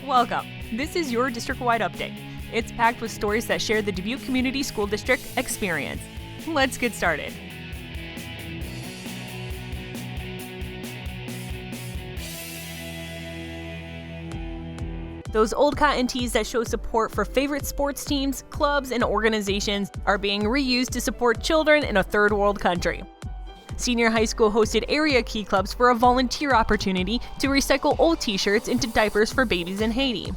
Welcome. This is your district-wide update. It's packed with stories that share the Dubuque Community School District experience. Let's get started. Those old cotton tees that show support for favorite sports teams, clubs, and organizations are being reused to support children in a third world country. Senior High School hosted area key clubs for a volunteer opportunity to recycle old t-shirts into diapers for babies in Haiti.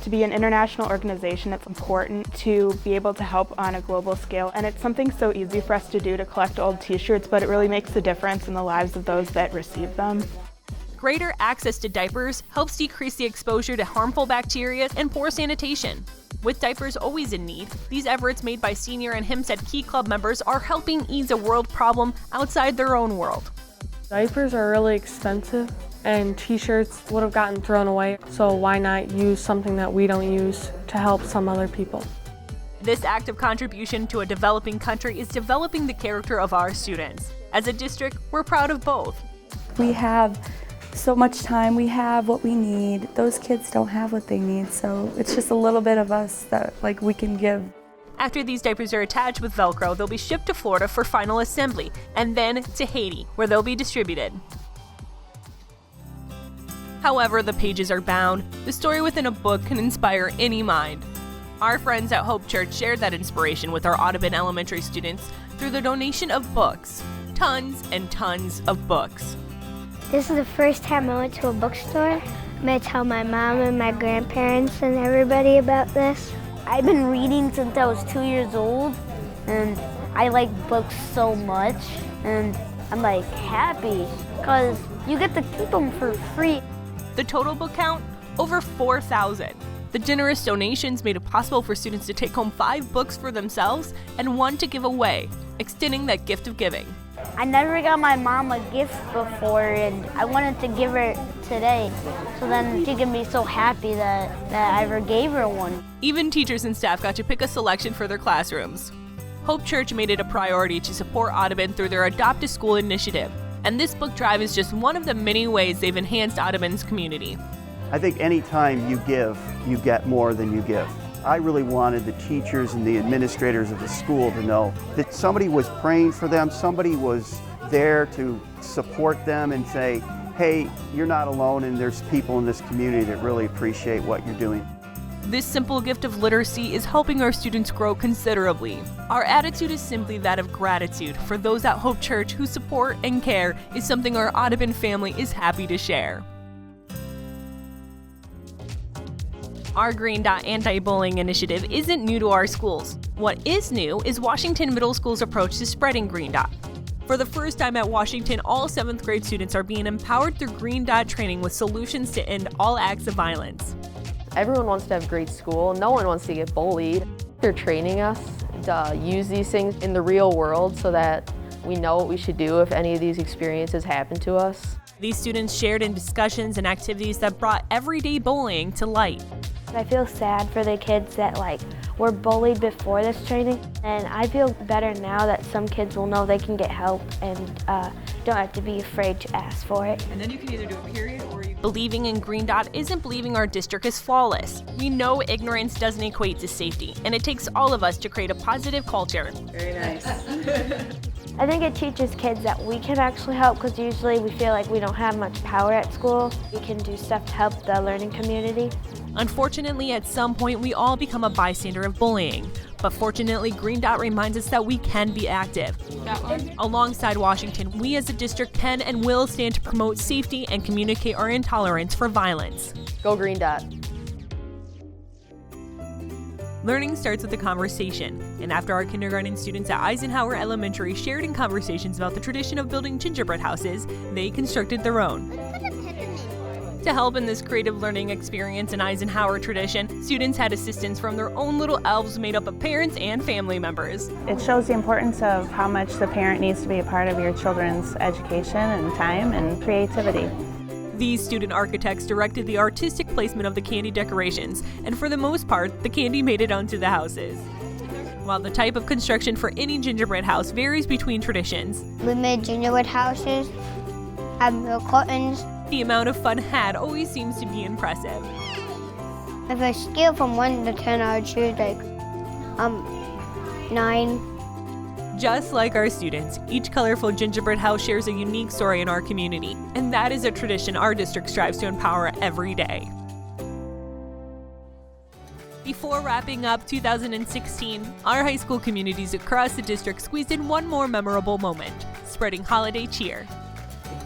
To be an international organization, it's important to be able to help on a global scale, and it's something so easy for us to do, to collect old t-shirts, but it really makes a difference in the lives of those that receive them. Greater access to diapers helps decrease the exposure to harmful bacteria and poor sanitation. With diapers always in need, these efforts made by Senior and Hempstead Key Club members are helping ease a world problem outside their own world. Diapers are really expensive, and t-shirts would have gotten thrown away, so why not use something that we don't use to help some other people? This act of contribution to a developing country is developing the character of our students. As a district, we're proud of both. We have so much time, we have what we need. Those kids don't have what they need, so it's just a little bit of us that we can give. After these diapers are attached with Velcro, they'll be shipped to Florida for final assembly, and then to Haiti, where they'll be distributed. However the pages are bound, the story within a book can inspire any mind. Our friends at Hope Church shared that inspiration with our Audubon elementary students through the donation of books. Tons and tons of books. This is the first time I went to a bookstore. I'm going to tell my mom and my grandparents and everybody about this. I've been reading since I was 2 years old, and I like books so much, and I'm happy because you get to keep them for free. The total book count? Over 4,000. The generous donations made it possible for students to take home 5 books for themselves and 1 to give away, extending that gift of giving. I never got my mom a gift before, and I wanted to give her today, so then she can be so happy that I ever gave her one. Even teachers and staff got to pick a selection for their classrooms. Hope Church made it a priority to support Audubon through their Adopt a School initiative, and this book drive is just one of the many ways they've enhanced Audubon's community. I think any time you give, you get more than you give. I really wanted the teachers and the administrators of the school to know that somebody was praying for them, somebody was there to support them and say, hey, you're not alone, and there's people in this community that really appreciate what you're doing. This simple gift of literacy is helping our students grow considerably. Our attitude is simply that of gratitude for those at Hope Church who support and care is something our Audubon family is happy to share. Our Green Dot anti-bullying initiative isn't new to our schools. What is new is Washington Middle School's approach to spreading Green Dot. For the first time at Washington, all 7th grade students are being empowered through Green Dot training with solutions to end all acts of violence. Everyone wants to have great school. No one wants to get bullied. They're training us to use these things in the real world so that we know what we should do if any of these experiences happen to us. These students shared in discussions and activities that brought everyday bullying to light. I feel sad for the kids that were bullied before this training, and I feel better now that some kids will know they can get help and don't have to be afraid to ask for it. And then you can either do a period or Believing in Green Dot isn't believing our district is flawless. We know ignorance doesn't equate to safety, and it takes all of us to create a positive culture. Very nice. I think it teaches kids that we can actually help, because usually we feel like we don't have much power at school. We can do stuff to help the learning community. Unfortunately, at some point, we all become a bystander of bullying. But fortunately, Green Dot reminds us that we can be active. Alongside Washington, we as a district can and will stand to promote safety and communicate our intolerance for violence. Go Green Dot. Learning starts with a conversation, and after our kindergarten students at Eisenhower Elementary shared in conversations about the tradition of building gingerbread houses, they constructed their own. To help in this creative learning experience in Eisenhower tradition, students had assistance from their own little elves made up of parents and family members. It shows the importance of how much the parent needs to be a part of your children's education and time and creativity. These student architects directed the artistic placement of the candy decorations, and for the most part, the candy made it onto the houses. While the type of construction for any gingerbread house varies between traditions, We made gingerbread houses, had milk cartons. the amount of fun had always seems to be impressive. If I scale from 1 to 10, I would choose like 9. Just like our students, each colorful gingerbread house shares a unique story in our community, and that is a tradition our district strives to empower every day. Before wrapping up 2016, our high school communities across the district squeezed in one more memorable moment, spreading holiday cheer.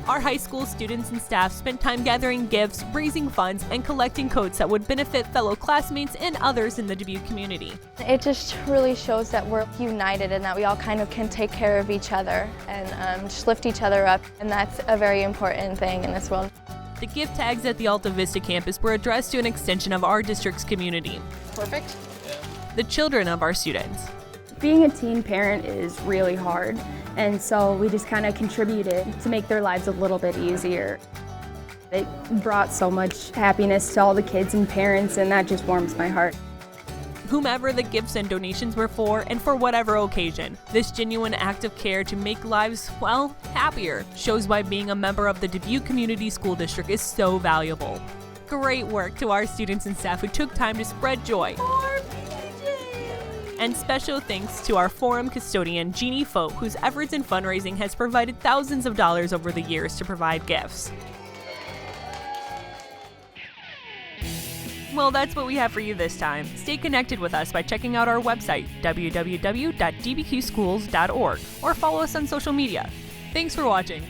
Our high school students and staff spent time gathering gifts, raising funds, and collecting coats that would benefit fellow classmates and others in the Dubuque community. It just really shows that we're united and that we all kind of can take care of each other and just lift each other up, and that's a very important thing in this world. The gift tags at the Alta Vista campus were addressed to an extension of our district's community. Perfect. The children of our students. Being a teen parent is really hard, and so we just kind of contributed to make their lives a little bit easier. It brought so much happiness to all the kids and parents, and that just warms my heart. Whomever the gifts and donations were for, and for whatever occasion, this genuine act of care to make lives, well, happier shows why being a member of the Dubuque Community School District is so valuable. Great work to our students and staff who took time to spread joy. And special thanks to our forum custodian, Jeannie Foe, whose efforts in fundraising has provided thousands of dollars over the years to provide gifts. Well, that's what we have for you this time. Stay connected with us by checking out our website, www.dbqschools.org, or follow us on social media. Thanks for watching.